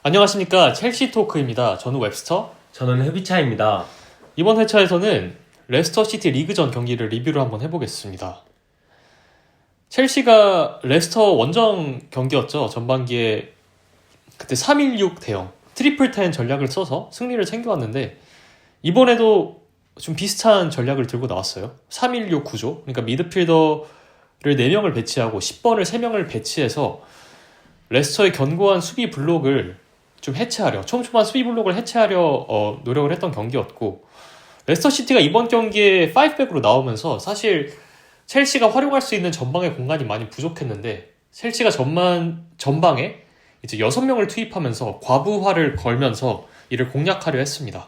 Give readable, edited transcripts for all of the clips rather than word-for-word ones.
안녕하십니까. 첼시 토크입니다. 저는 웹스터. 저는 헤비차입니다. 이번 회차에서는 레스터 시티 리그전 경기를 리뷰를 한번 해보겠습니다. 첼시가 레스터 원정 경기였죠. 전반기에 그때 316 대형 트리플 10 전략을 써서 승리를 챙겨왔는데 이번에도 좀 비슷한 전략을 들고 나왔어요. 316 구조. 그러니까 미드필더를 4명을 배치하고 10번을 3명을 배치해서 레스터의 견고한 수비 블록을 좀 해체하려, 촘촘한 수비 블록을 해체하려 노력을 했던 경기였고, 레스터 시티가 이번 경기에 5백으로 나오면서 사실 첼시가 활용할 수 있는 전방의 공간이 많이 부족했는데, 첼시가 전방에 이제 6명을 투입하면서 과부하를 걸면서 이를 공략하려 했습니다.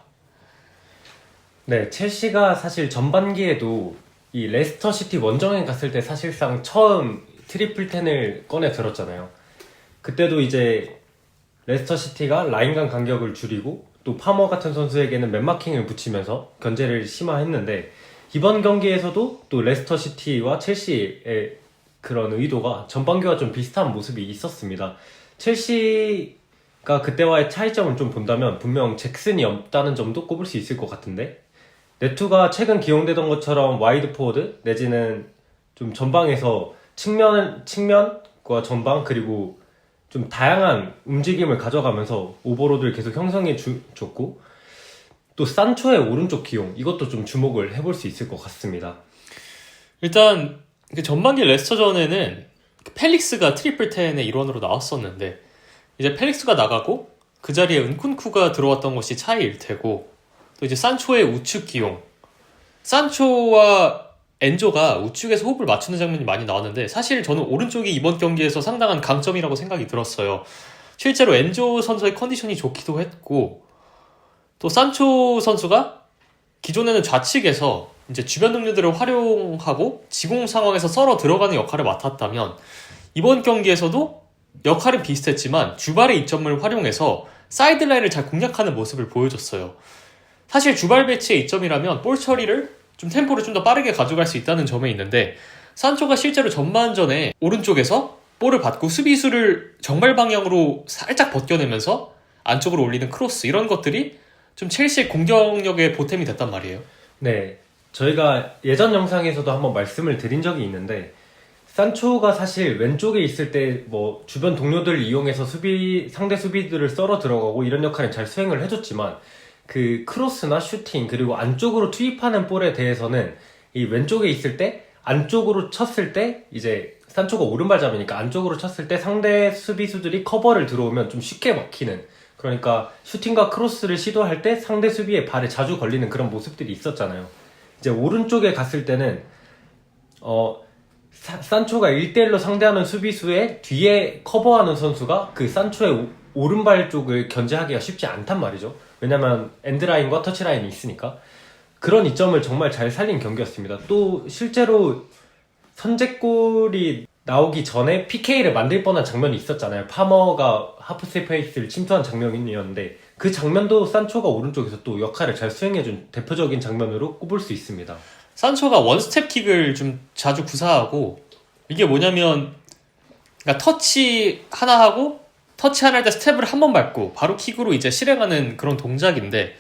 네, 첼시가 사실 전반기에도 이 레스터 시티 원정에 갔을 때 사실상 처음 트리플 10을 꺼내 들었잖아요. 그때도 이제 레스터 시티가 라인 간 간격을 줄이고 또 파머 같은 선수에게는 맨마킹을 붙이면서 견제를 심화했는데 이번 경기에서도 또 레스터 시티와 첼시의 그런 의도가 전반기와 좀 비슷한 모습이 있었습니다. 첼시가 그때와의 차이점을 좀 본다면 분명 잭슨이 없다는 점도 꼽을 수 있을 것 같은데 네투가 최근 기용되던 것처럼 와이드 포워드 내지는 좀 전방에서 측면과 전방 그리고 좀 다양한 움직임을 가져가면서 오버로드를 계속 형성해 줬고 또 산초의 오른쪽 기용 이것도 좀 주목을 해볼 수 있을 것 같습니다. 일단 전반기 레스터전에는 펠릭스가 트리플 10의 일원으로 나왔었는데 이제 펠릭스가 나가고 그 자리에 은쿤쿠가 들어왔던 것이 차이일 테고 또 이제 산초의 우측 기용, 산초와 엔조가 우측에서 호흡을 맞추는 장면이 많이 나왔는데 사실 저는 오른쪽이 이번 경기에서 상당한 강점이라고 생각이 들었어요. 실제로 엔조 선수의 컨디션이 좋기도 했고 또 산초 선수가 기존에는 좌측에서 이제 주변 동료들을 활용하고 지공 상황에서 썰어 들어가는 역할을 맡았다면 이번 경기에서도 역할은 비슷했지만 주발의 이점을 활용해서 사이드라인을 잘 공략하는 모습을 보여줬어요. 사실 주발 배치의 이점이라면 볼 처리를 좀 템포를 좀 더 빠르게 가져갈 수 있다는 점에 있는데 산초가 실제로 전반전에 오른쪽에서 볼을 받고 수비수를 정발 방향으로 살짝 벗겨내면서 안쪽으로 올리는 크로스 이런 것들이 좀 첼시의 공격력의 보탬이 됐단 말이에요. 네, 저희가 예전 영상에서도 한번 말씀을 드린 적이 있는데 산초가 사실 왼쪽에 있을 때 뭐 주변 동료들을 이용해서 상대 수비들을 썰어 들어가고 이런 역할을 잘 수행을 해줬지만 그 크로스나 슈팅 그리고 안쪽으로 투입하는 볼에 대해서는 이 왼쪽에 있을 때 안쪽으로 쳤을 때 이제 산초가 오른발잡이니까 안쪽으로 쳤을 때 상대 수비수들이 커버를 들어오면 좀 쉽게 막히는 그러니까 슈팅과 크로스를 시도할 때 상대 수비에 발에 자주 걸리는 그런 모습들이 있었잖아요. 이제 오른쪽에 갔을 때는 산초가 1대1로 상대하는 수비수의 뒤에 커버하는 선수가 그 산초의 오른발 쪽을 견제하기가 쉽지 않단 말이죠. 왜냐면 엔드라인과 터치라인이 있으니까. 그런 이점을 정말 잘 살린 경기였습니다. 또 실제로 선제골이 나오기 전에 PK를 만들 뻔한 장면이 있었잖아요. 파머가 하프스페이스를 침투한 장면이었는데 그 장면도 산초가 오른쪽에서 또 역할을 잘 수행해준 대표적인 장면으로 꼽을 수 있습니다. 산초가 원스텝 킥을 좀 자주 구사하고 이게 뭐냐면 그러니까 터치 하나 하고 터치 하나 할 때 스텝을 한 번 밟고 바로 킥으로 이제 실행하는 그런 동작인데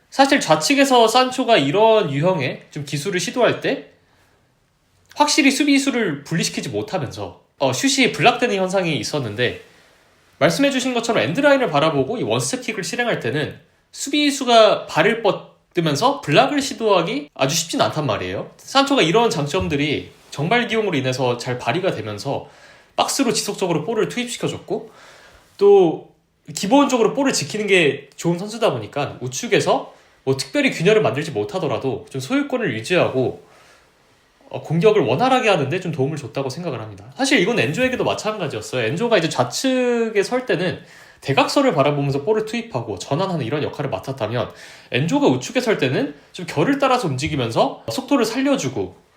사실 좌측에서 산초가 이런 유형의 좀 기술을 시도할 때 확실히 수비수를 분리시키지 못하면서 슛이 블락되는 현상이 있었는데 말씀해주신 것처럼 엔드라인을 바라보고 이 원스텝 킥을 실행할 때는 수비수가 발을 뻗으면서 블락을 시도하기 아주 쉽진 않단 말이에요. 산초가 이런 장점들이 정발 기용으로 인해서 잘 발휘가 되면서 박스로 지속적으로 볼을 투입시켜줬고 또 기본적으로 볼을 지키는 게 좋은 선수다 보니까 우측에서 뭐 특별히 균열을 만들지 못하더라도 좀 소유권을 유지하고 공격을 원활하게 하는데 좀 도움을 줬다고 생각을 합니다. 사실 이건 엔조에게도 마찬가지였어요. 엔조가 이제 좌측에 설 때는 대각선을 바라보면서 볼을 투입하고 전환하는 이런 역할을 맡았다면 엔조가 우측에 설 때는 좀 결을 따라서 움직이면서 속도를 살려주고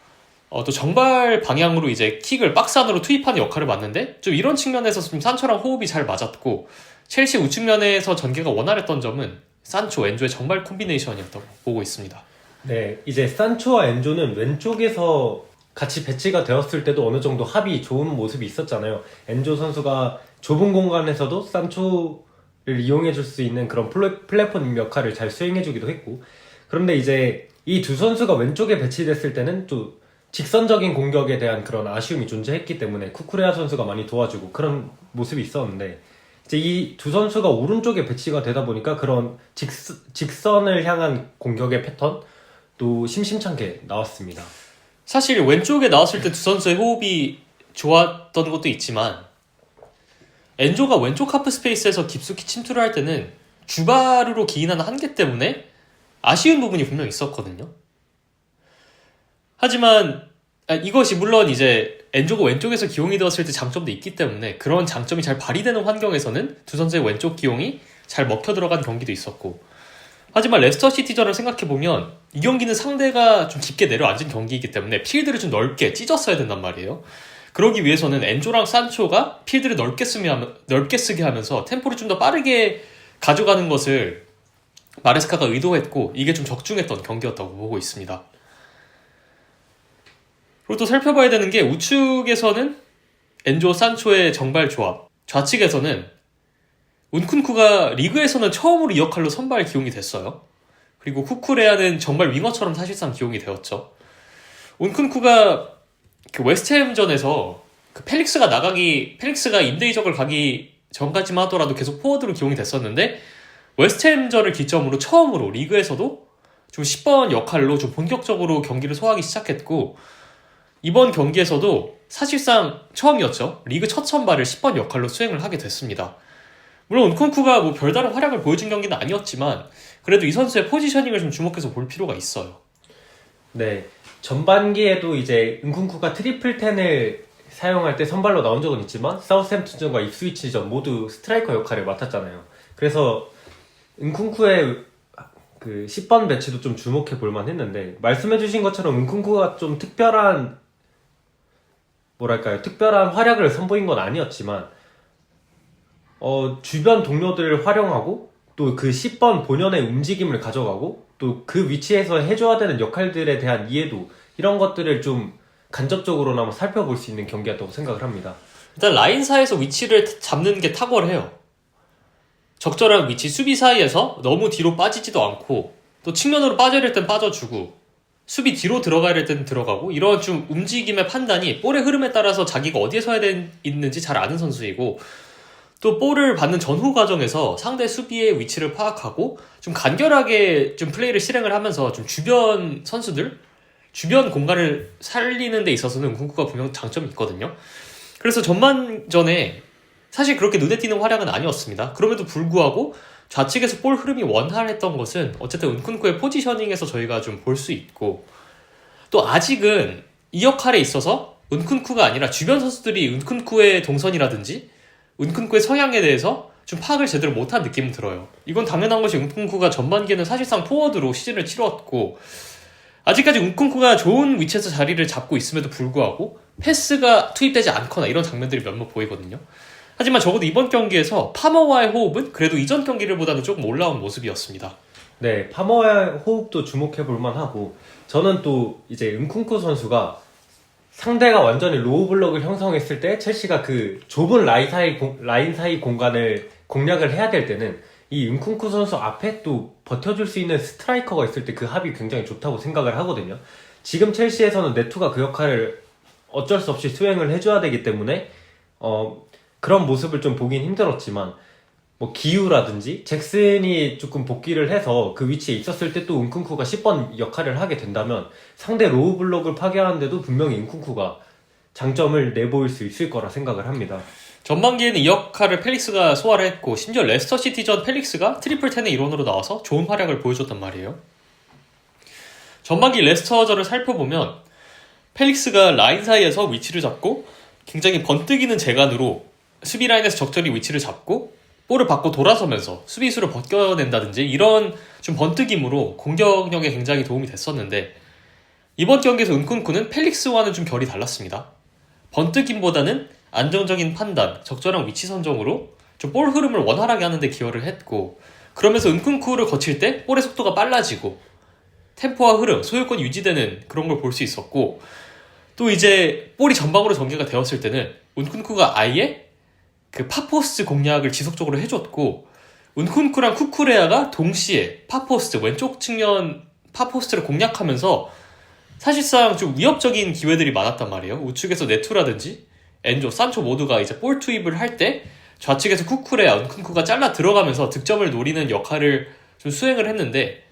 또 정발 방향으로 이제 킥을 박스 안으로 투입하는 역할을 맡는데 좀 이런 측면에서 좀 산초랑 호흡이 잘 맞았고 첼시 우측면에서 전개가 원활했던 점은 산초, 엔조의 정발 콤비네이션이었다고 보고 있습니다. 네, 이제 산초와 엔조는 왼쪽에서 같이 배치가 되었을 때도 어느 정도 합이 좋은 모습이 있었잖아요. 엔조 선수가 좁은 공간에서도 산초 이용해줄 수 있는 그런 플랫폼 역할을 잘 수행해주기도 했고, 그런데 이제 이 두 선수가 왼쪽에 배치됐을 때는 또 직선적인 공격에 대한 그런 아쉬움이 존재했기 때문에 쿠쿠레아 선수가 많이 도와주고 그런 모습이 있었는데, 이제 이 두 선수가 오른쪽에 배치가 되다 보니까 그런 직선을 향한 공격의 패턴도 심심찮게 나왔습니다. 사실 왼쪽에 나왔을 때 두 선수의 호흡이 좋았던 것도 있지만 엔조가 왼쪽 하프 스페이스에서 깊숙이 침투를 할 때는 주바르로 기인하는 한계 때문에 아쉬운 부분이 분명 있었거든요. 하지만 이것이 물론 이제 엔조가 왼쪽에서 기용이 되었을 때 장점도 있기 때문에 그런 장점이 잘 발휘되는 환경에서는 두 선수의 왼쪽 기용이 잘 먹혀 들어간 경기도 있었고, 하지만 레스터 시티전을 생각해보면 이 경기는 상대가 좀 깊게 내려앉은 경기이기 때문에 필드를 좀 넓게 찢었어야 된단 말이에요. 그러기 위해서는 엔조랑 산초가 필드를 넓게 쓰게 하면서 템포를 좀 더 빠르게 가져가는 것을 마레스카가 의도했고, 이게 좀 적중했던 경기였다고 보고 있습니다. 그리고 또 살펴봐야 되는 게 우측에서는 엔조 산초의 정발 조합, 좌측에서는 운쿤쿠가 리그에서는 처음으로 이 역할로 선발 기용이 됐어요. 그리고 쿠쿠레아는 정말 윙어처럼 사실상 기용이 되었죠. 운쿤쿠가 그 웨스트햄전에서 그 펠릭스가 임대 이적을 가기 전까지만 하더라도 계속 포워드로 기용이 됐었는데, 웨스트햄전을 기점으로 처음으로 리그에서도 좀 10번 역할로 좀 본격적으로 경기를 소화하기 시작했고, 이번 경기에서도 사실상 처음이었죠. 리그 첫 선발을 10번 역할로 수행을 하게 됐습니다. 물론 운쿤쿠가 뭐 별다른 활약을 보여준 경기는 아니었지만 그래도 이 선수의 포지셔닝을 좀 주목해서 볼 필요가 있어요. 네, 전반기에도 이제 은쿤쿠가 트리플 텐을 사용할 때 선발로 나온 적은 있지만 사우스햄튼전과 입스위치전 모두 스트라이커 역할을 맡았잖아요. 그래서 은쿤쿠의 그 10번 배치도 좀 주목해 볼 만했는데, 말씀해주신 것처럼 은쿤쿠가 좀 특별한 활약을 선보인 건 아니었지만 주변 동료들을 활용하고 또 그 10번 본연의 움직임을 가져가고 또 그 위치에서 해줘야 되는 역할들에 대한 이해도, 이런 것들을 좀 간접적으로나마 살펴볼 수 있는 경기였다고 생각을 합니다. 일단 라인사에서 위치를 잡는 게 탁월해요. 적절한 위치, 수비 사이에서 너무 뒤로 빠지지도 않고 또 측면으로 빠져야 될 땐 빠져주고 수비 뒤로 들어가야 될 땐 들어가고, 이런 좀 움직임의 판단이 볼의 흐름에 따라서 자기가 어디에 서야 있는지 잘 아는 선수이고, 또 볼을 받는 전후 과정에서 상대 수비의 위치를 파악하고 좀 간결하게 좀 플레이를 실행을 하면서 좀 주변 선수들, 주변 공간을 살리는 데 있어서는 은쿤쿠가 분명 장점이 있거든요. 그래서 전반전에 사실 그렇게 눈에 띄는 활약은 아니었습니다. 그럼에도 불구하고 좌측에서 볼 흐름이 원활했던 것은 어쨌든 은쿤쿠의 포지셔닝에서 저희가 좀 볼 수 있고, 또 아직은 이 역할에 있어서 은쿤쿠가 아니라 주변 선수들이 은쿤쿠의 동선이라든지 은쿤쿠의 성향에 대해서 좀 파악을 제대로 못한 느낌은 들어요. 이건 당연한 것이 은쿤쿠가 전반기에는 사실상 포워드로 시즌을 치렀고, 아직까지 은쿤쿠가 좋은 위치에서 자리를 잡고 있음에도 불구하고 패스가 투입되지 않거나 이런 장면들이 몇몇 보이거든요. 하지만 적어도 이번 경기에서 파머와의 호흡은 그래도 이전 경기들보다는 조금 올라온 모습이었습니다. 네, 파머와의 호흡도 주목해 볼 만하고, 저는 또 이제 은쿤쿠 선수가 상대가 완전히 로우 블럭을 형성했을 때 첼시가 그 좁은 라인 사이 공간을 공략을 해야 될 때는 이 은쿤쿠 선수 앞에 또 버텨줄 수 있는 스트라이커가 있을 때 그 합이 굉장히 좋다고 생각을 하거든요. 지금 첼시에서는 네투가 그 역할을 어쩔 수 없이 수행을 해줘야 되기 때문에 그런 모습을 좀 보긴 힘들었지만, 뭐 기우라든지 잭슨이 조금 복귀를 해서 그 위치에 있었을 때 또 은쿤쿠가 10번 역할을 하게 된다면 상대 로우 블록을 파괴하는데도 분명히 은쿤쿠가 장점을 내보일 수 있을 거라 생각을 합니다. 전반기에는 이 역할을 펠릭스가 소화를 했고, 심지어 레스터 시티전 펠릭스가 트리플 10의 일원으로 나와서 좋은 활약을 보여줬단 말이에요. 전반기 레스터전을 살펴보면 펠릭스가 라인 사이에서 위치를 잡고 굉장히 번뜩이는 재간으로 수비 라인에서 적절히 위치를 잡고 볼을 받고 돌아서면서 수비수를 벗겨낸다든지 이런 좀 번뜩임으로 공격력에 굉장히 도움이 됐었는데, 이번 경기에서 은쿤쿠는 펠릭스와는 좀 결이 달랐습니다. 번뜩임보다는 안정적인 판단, 적절한 위치 선정으로 좀 볼 흐름을 원활하게 하는 데 기여를 했고, 그러면서 은쿤쿠를 거칠 때 볼의 속도가 빨라지고 템포와 흐름, 소유권이 유지되는 그런 걸 볼 수 있었고, 또 이제 볼이 전방으로 전개가 되었을 때는 은쿤쿠가 아예 그 파포스 공략을 지속적으로 해줬고, 운쿤쿠랑 쿠쿠레아가 동시에 파포스트, 왼쪽 측면 파포스트를 공략하면서 사실상 좀 위협적인 기회들이 많았단 말이에요. 우측에서 네투라든지 엔조, 산초 모두가 이제 볼 투입을 할 때 좌측에서 쿠쿠레아, 은쿤쿠가 잘라 들어가면서 득점을 노리는 역할을 좀 수행을 했는데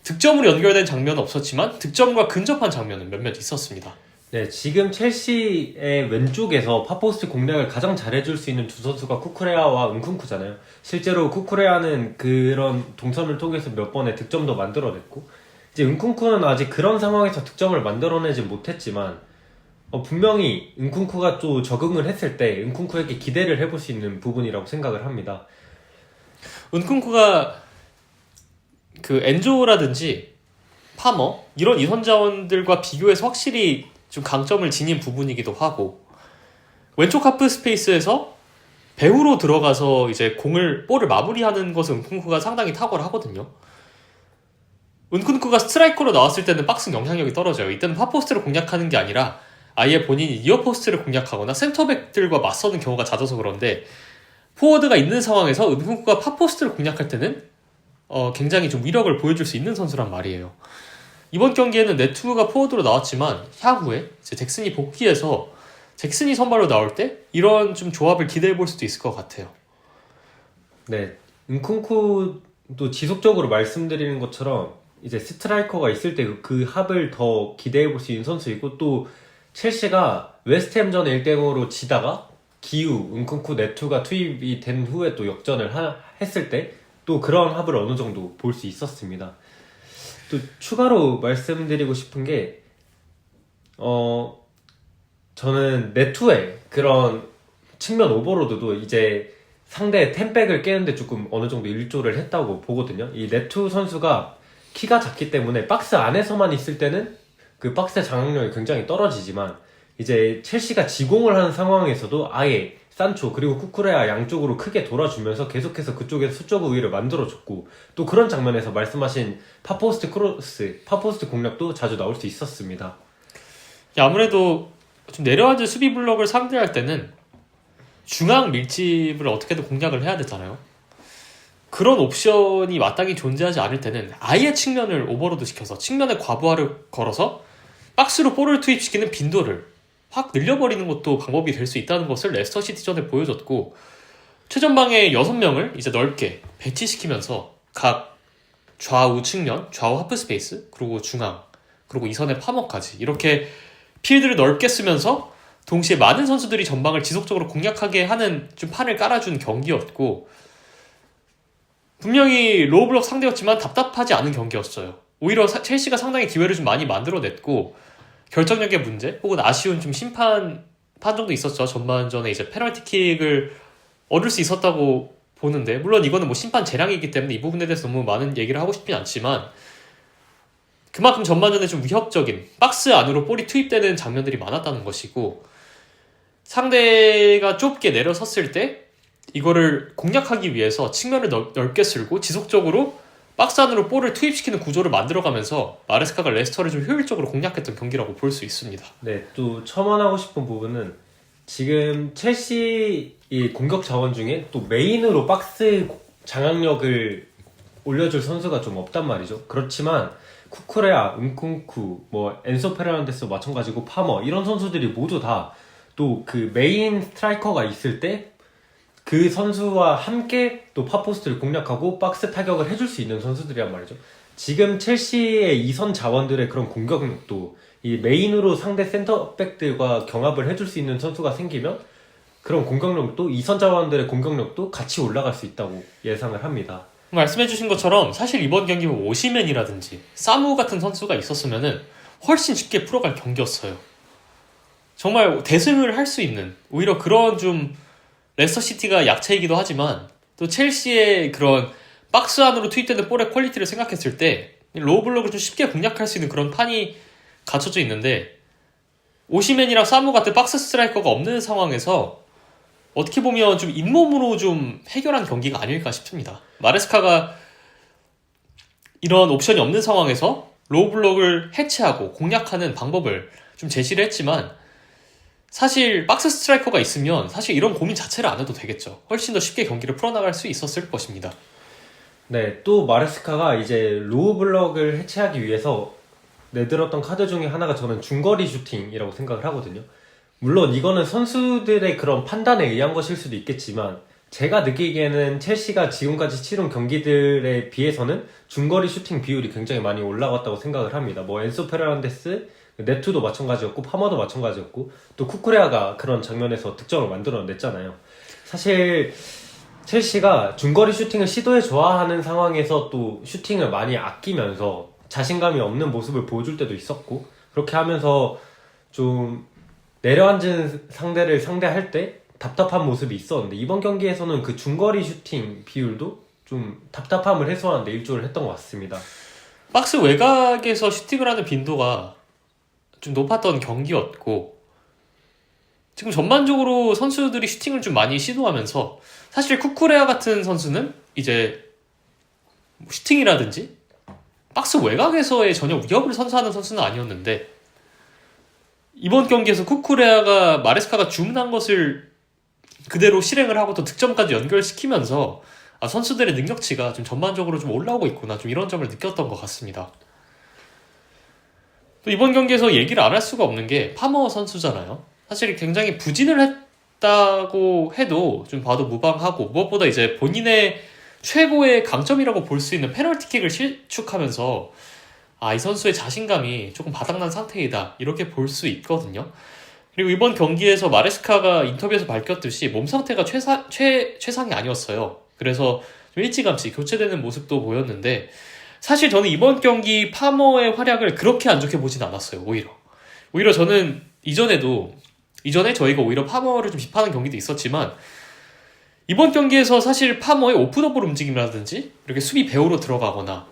득점으로 연결된 장면은 없었지만 득점과 근접한 장면은 몇몇 있었습니다. 네, 지금 첼시의 왼쪽에서 파포스트 공략을 가장 잘해줄 수 있는 두 선수가 쿠쿠레아와 은쿤쿠잖아요. 실제로 쿠쿠레아는 그런 동선을 통해서 몇 번의 득점도 만들어냈고, 이제 은쿤쿠는 아직 그런 상황에서 득점을 만들어내지 못했지만, 분명히 은쿤쿠가 또 적응을 했을 때 은쿤쿠에게 기대를 해볼 수 있는 부분이라고 생각을 합니다. 은쿤쿠가 그 엔조라든지 파머 이런 이선 자원들과 비교해서 확실히 좀 강점을 지닌 부분이기도 하고 왼쪽 하프 스페이스에서 배후로 들어가서 이제 볼을 마무리하는 것은 은쿤쿠가 상당히 탁월하거든요. 은쿤쿠가 스트라이커로 나왔을 때는 박스 영향력이 떨어져요. 이때는 파포스트를 공략하는 게 아니라 아예 본인이 니어포스트를 공략하거나 센터백들과 맞서는 경우가 잦아서 그런데 포워드가 있는 상황에서 은쿤쿠가 파포스트를 공략할 때는 굉장히 좀 위력을 보여줄 수 있는 선수란 말이에요. 이번 경기에는 네투가 포워드로 나왔지만 향후에 이제 잭슨이 복귀해서 잭슨이 선발로 나올 때 이런 좀 조합을 기대해 볼 수도 있을 것 같아요. 네, 은쿤쿠도 지속적으로 말씀드리는 것처럼 이제 스트라이커가 있을 때 그 합을 더 기대해 볼 수 있는 선수이고 또 첼시가 웨스트햄전 1대0으로 지다가 기우, 은쿤쿠, 네투가 투입이 된 후에 또 역전을 했을 때 또 그런 합을 어느 정도 볼 수 있었습니다. 또 추가로 말씀드리고 싶은 게 저는 네투의 그런 측면 오버로드도 이제 상대 템백을 깨는데 조금 어느 정도 일조를 했다고 보거든요. 이 네투 선수가 키가 작기 때문에 박스 안에서만 있을 때는 그 박스의 장악력이 굉장히 떨어지지만 이제 첼시가 지공을 하는 상황에서도 아예 산초 그리고 쿠쿠레아 양쪽으로 크게 돌아주면서 계속해서 그쪽에서 수적 우위를 만들어줬고 또 그런 장면에서 말씀하신 파포스트 크로스, 파포스트 공략도 자주 나올 수 있었습니다. 아무래도 좀 내려앉은 수비 블록을 상대할 때는 중앙 밀집을 어떻게든 공략을 해야 되잖아요. 그런 옵션이 마땅히 존재하지 않을 때는 아예 측면을 오버로드 시켜서 측면에 과부하를 걸어서 박스로 볼을 투입시키는 빈도를 확 늘려버리는 것도 방법이 될 수 있다는 것을 레스터 시티전에 보여줬고 최전방에 6명을 이제 넓게 배치시키면서 각 좌우 측면, 좌우 하프 스페이스, 그리고 중앙, 그리고 이선의 파머까지 이렇게 필드를 넓게 쓰면서 동시에 많은 선수들이 전방을 지속적으로 공략하게 하는 좀 판을 깔아준 경기였고 분명히 로우블럭 상대였지만 답답하지 않은 경기였어요. 오히려 첼시가 상당히 기회를 좀 많이 만들어냈고 결정력의 문제 혹은 아쉬운 좀 심판 판정도 있었죠. 전반전에 이제 페널티킥을 얻을 수 있었다고 보는데 물론 이거는 뭐 심판 재량이기 때문에 이 부분에 대해서 너무 많은 얘기를 하고 싶진 않지만 그만큼 전반전에 좀 위협적인 박스 안으로 볼이 투입되는 장면들이 많았다는 것이고 상대가 좁게 내려섰을 때 이거를 공략하기 위해서 측면을 넓게 쓸고 지속적으로 박스 안으로 볼을 투입시키는 구조를 만들어가면서 마레스카가 레스터를 좀 효율적으로 공략했던 경기라고 볼 수 있습니다. 네, 또 첨언하고 싶은 부분은 지금 첼시 이 공격 자원 중에 또 메인으로 박스 장악력을 올려줄 선수가 좀 없단 말이죠. 그렇지만 쿠쿠레아, 은쿤쿠, 뭐 엔소 페르난데스 마찬가지고 파머 이런 선수들이 모두 다 또 그 메인 스트라이커가 있을 때 그 선수와 함께 또 파포스트를 공략하고 박스 타격을 해줄 수 있는 선수들이란 말이죠. 지금 첼시의 이선 자원들의 그런 공격력도 이 메인으로 상대 센터백들과 경합을 해줄 수 있는 선수가 생기면 그런 공격력도 이선 자원들의 공격력도 같이 올라갈 수 있다고 예상을 합니다. 말씀해주신 것처럼 사실 이번 경기는 오시맨이라든지 사무 같은 선수가 있었으면은 훨씬 쉽게 풀어갈 경기였어요. 정말 대승을 할 수 있는 오히려 그런 좀 레스터 시티가 약체이기도 하지만 또 첼시의 그런 박스 안으로 투입되는 볼의 퀄리티를 생각했을 때 로우 블록을 좀 쉽게 공략할 수 있는 그런 판이 갖춰져 있는데 오시맨이랑 사무 같은 박스 스트라이커가 없는 상황에서 어떻게 보면 좀 잇몸으로 좀 해결한 경기가 아닐까 싶습니다. 마레스카가 이런 옵션이 없는 상황에서 로우 블록을 해체하고 공략하는 방법을 좀 제시를 했지만 사실 박스 스트라이커가 있으면 사실 이런 고민 자체를 안 해도 되겠죠. 훨씬 더 쉽게 경기를 풀어나갈 수 있었을 것입니다. 네, 또 마레스카가 이제 로우 블럭을 해체하기 위해서 내들었던 카드 중에 하나가 저는 중거리 슈팅이라고 생각을 하거든요. 물론 이거는 선수들의 그런 판단에 의한 것일 수도 있겠지만 제가 느끼기에는 첼시가 지금까지 치른 경기들에 비해서는 중거리 슈팅 비율이 굉장히 많이 올라갔다고 생각을 합니다. 뭐 엔소 페르난데스, 네투도 마찬가지였고 파머도 마찬가지였고 또 쿠쿠레아가 그런 장면에서 득점을 만들어냈잖아요. 사실 첼시가 중거리 슈팅을 시도해 줘야 하는 상황에서 또 슈팅을 많이 아끼면서 자신감이 없는 모습을 보여줄 때도 있었고 그렇게 하면서 좀 내려앉은 상대를 상대할 때 답답한 모습이 있었는데 이번 경기에서는 그 중거리 슈팅 비율도 좀 답답함을 해소하는 데 일조를 했던 것 같습니다. 박스 외곽에서 슈팅을 하는 빈도가 좀 높았던 경기였고 지금 전반적으로 선수들이 슈팅을 좀 많이 시도하면서 사실 쿠쿠레아 같은 선수는 이제 슈팅이라든지 박스 외곽에서의 전혀 위협을 선사하는 선수는 아니었는데 이번 경기에서 쿠쿠레아가 마레스카가 주문한 것을 그대로 실행을 하고 또 득점까지 연결시키면서 선수들의 능력치가 좀 전반적으로 좀 올라오고 있구나 좀 이런 점을 느꼈던 것 같습니다. 또 이번 경기에서 얘기를 안 할 수가 없는 게 파머 선수잖아요. 사실 굉장히 부진을 했다고 해도 좀 봐도 무방하고 무엇보다 이제 본인의 최고의 강점이라고 볼 수 있는 페널티킥을 실축하면서 이 선수의 자신감이 조금 바닥난 상태이다 이렇게 볼 수 있거든요. 그리고 이번 경기에서 마레스카가 인터뷰에서 밝혔듯이 몸 상태가 최상이 아니었어요. 그래서 좀 일찌감치 교체되는 모습도 보였는데 사실 저는 이번 경기 파머의 활약을 그렇게 안 좋게 보진 않았어요. 오히려 저는 이전에 저희가 오히려 파머를 좀 비판하는 경기도 있었지만 이번 경기에서 사실 파머의 오프더볼 움직임이라든지 이렇게 수비 배우로 들어가거나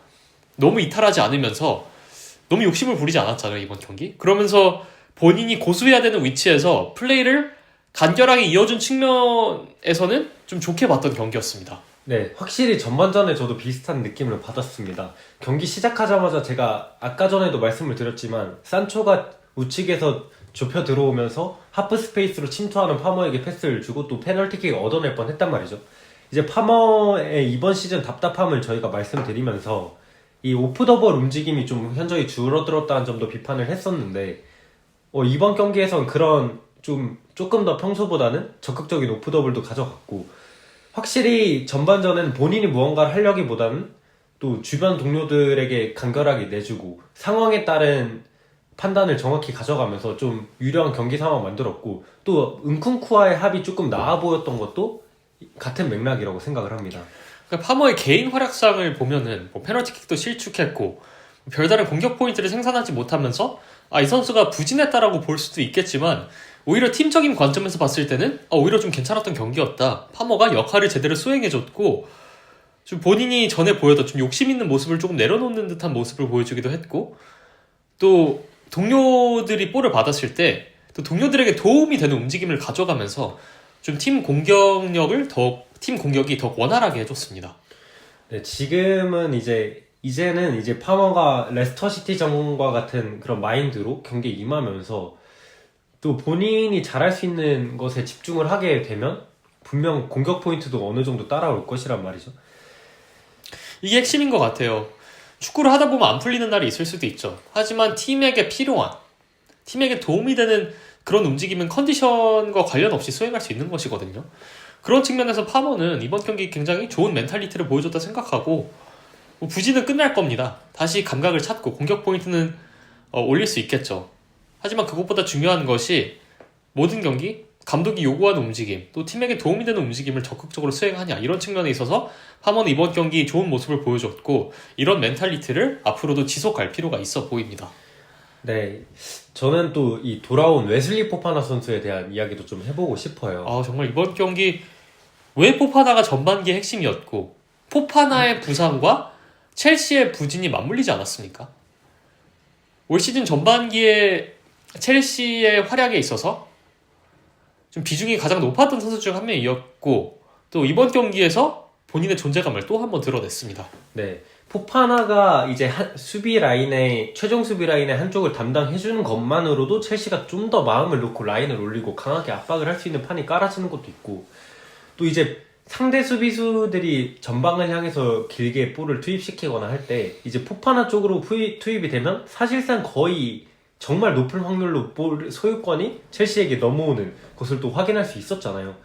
너무 이탈하지 않으면서 너무 욕심을 부리지 않았잖아요. 이번 경기. 그러면서 본인이 고수해야 되는 위치에서 플레이를 간결하게 이어준 측면에서는 좀 좋게 봤던 경기였습니다. 네, 확실히 전반전에 저도 비슷한 느낌을 받았습니다. 경기 시작하자마자 제가 아까 전에도 말씀을 드렸지만 산초가 우측에서 좁혀 들어오면서 하프 스페이스로 침투하는 파머에게 패스를 주고 또 페널티킥을 얻어낼 뻔했단 말이죠. 이제 파머의 이번 시즌 답답함을 저희가 말씀드리면서 이 오프더볼 움직임이 좀 현저히 줄어들었다는 점도 비판을 했었는데 이번 경기에선 그런 조금 더 평소보다는 적극적인 오프더블도 가져갔고 확실히 전반전은 본인이 무언가를 하려기보다는 또 주변 동료들에게 간결하게 내주고 상황에 따른 판단을 정확히 가져가면서 좀 유리한 경기 상황 만들었고 또 은쿤쿠와의 합이 조금 나아 보였던 것도 같은 맥락이라고 생각을 합니다. 그러니까 파머의 개인 활약상을 보면은 페널티킥도 실축했고 별다른 공격 포인트를 생산하지 못하면서 이 선수가 부진했다라고 볼 수도 있겠지만 오히려 팀적인 관점에서 봤을 때는 오히려 좀 괜찮았던 경기였다. 파머가 역할을 제대로 수행해줬고 좀 본인이 전에 보여던 좀 욕심 있는 모습을 조금 내려놓는 듯한 모습을 보여주기도 했고 또 동료들이 볼을 받았을 때 또 동료들에게 도움이 되는 움직임을 가져가면서 좀 팀 공격이 더 원활하게 해줬습니다. 네, 지금은 이제는 파머가 레스터시티전과 같은 그런 마인드로 경기에 임하면서 또 본인이 잘할 수 있는 것에 집중을 하게 되면 분명 공격 포인트도 어느 정도 따라올 것이란 말이죠. 이게 핵심인 것 같아요. 축구를 하다 보면 안 풀리는 날이 있을 수도 있죠. 하지만 팀에게 도움이 되는 그런 움직임은 컨디션과 관련 없이 수행할 수 있는 것이거든요. 그런 측면에서 파머는 이번 경기 굉장히 좋은 멘탈리티를 보여줬다 생각하고 부진은 끝날 겁니다. 다시 감각을 찾고 공격 포인트는 올릴 수 있겠죠. 하지만 그것보다 중요한 것이 모든 경기 감독이 요구하는 움직임 또 팀에게 도움이 되는 움직임을 적극적으로 수행하냐 이런 측면에 있어서 파머는 이번 경기 좋은 모습을 보여줬고 이런 멘탈리티를 앞으로도 지속할 필요가 있어 보입니다. 네, 저는 또 이 돌아온 웨슬리 포파나 선수에 대한 이야기도 좀 해보고 싶어요. 정말 이번 경기 왜 포파나가 전반기의 핵심이었고 포파나의 부상과 첼시의 부진이 맞물리지 않았습니까? 올 시즌 전반기에 첼시의 활약에 있어서 좀 비중이 가장 높았던 선수 중 한 명이었고 또 이번 경기에서 본인의 존재감을 또 한 번 드러냈습니다. 네, 포파나가 이제 최종 수비 라인의 한쪽을 담당해주는 것만으로도 첼시가 좀 더 마음을 놓고 라인을 올리고 강하게 압박을 할 수 있는 판이 깔아지는 것도 있고, 또 이제 상대 수비수들이 전방을 향해서 길게 볼을 투입시키거나 할 때 이제 포파나 쪽으로 투입이 되면 사실상 거의 정말 높은 확률로 볼 소유권이 첼시에게 넘어오는 것을 또 확인할 수 있었잖아요.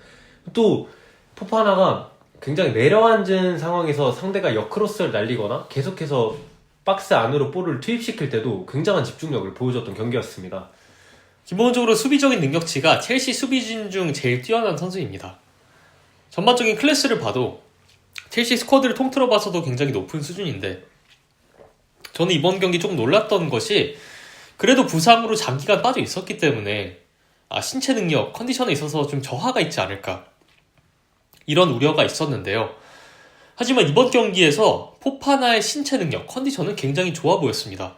또 포파나가 굉장히 내려앉은 상황에서 상대가 역크로스를 날리거나 계속해서 박스 안으로 볼을 투입시킬 때도 굉장한 집중력을 보여줬던 경기였습니다. 기본적으로 수비적인 능력치가 첼시 수비진 중 제일 뛰어난 선수입니다. 전반적인 클래스를 봐도 첼시 스쿼드를 통틀어 봐서도 굉장히 높은 수준인데, 저는 이번 경기 조금 놀랐던 것이 그래도 부상으로 장기간 빠져 있었기 때문에 신체 능력, 컨디션에 있어서 좀 저하가 있지 않을까, 이런 우려가 있었는데요. 하지만 이번 경기에서 포파나의 신체 능력, 컨디션은 굉장히 좋아 보였습니다.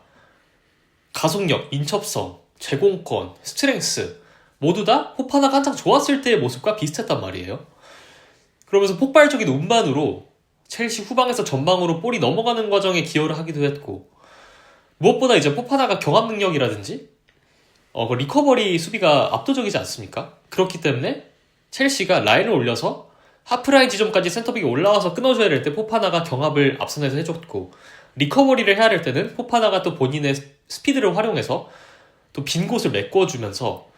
가속력, 인첩성, 제공권, 스트렝스 모두 다 포파나가 한창 좋았을 때의 모습과 비슷했단 말이에요. 그러면서 폭발적인 운반으로 첼시 후방에서 전방으로 볼이 넘어가는 과정에 기여를 하기도 했고, 무엇보다 이제 포파나가 경합 능력이라든지 그 리커버리 수비가 압도적이지 않습니까? 그렇기 때문에 첼시가 라인을 올려서 하프라인 지점까지 센터백이 올라와서 끊어줘야 될 때 포파나가 경합을 앞선에서 해줬고, 리커버리를 해야 될 때는 포파나가 또 본인의 스피드를 활용해서 또 빈 곳을 메꿔주면서,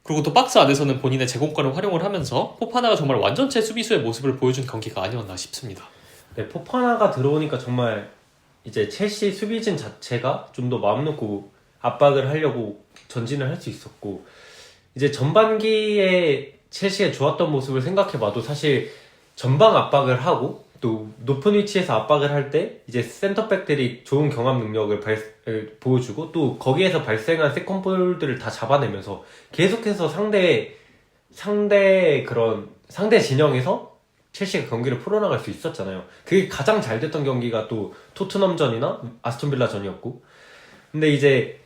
그리고 또 박스 안에서는 본인의 제공권을 활용을 하면서 포파나가 정말 완전체 수비수의 모습을 보여준 경기가 아니었나 싶습니다. 네, 포파나가 들어오니까 정말 이제 첼시 수비진 자체가 좀 더 마음 놓고 압박을 하려고 전진을 할 수 있었고, 이제 전반기에 첼시의 좋았던 모습을 생각해봐도 사실 전방 압박을 하고 또 높은 위치에서 압박을 할 때 이제 센터백들이 좋은 경합 능력을 보여주고, 또 거기에서 발생한 세컨볼들을 다 잡아내면서 계속해서 상대 진영에서 첼시가 경기를 풀어나갈 수 있었잖아요. 그게 가장 잘 됐던 경기가 또 토트넘전이나 아스톤빌라전이었고, 근데 이제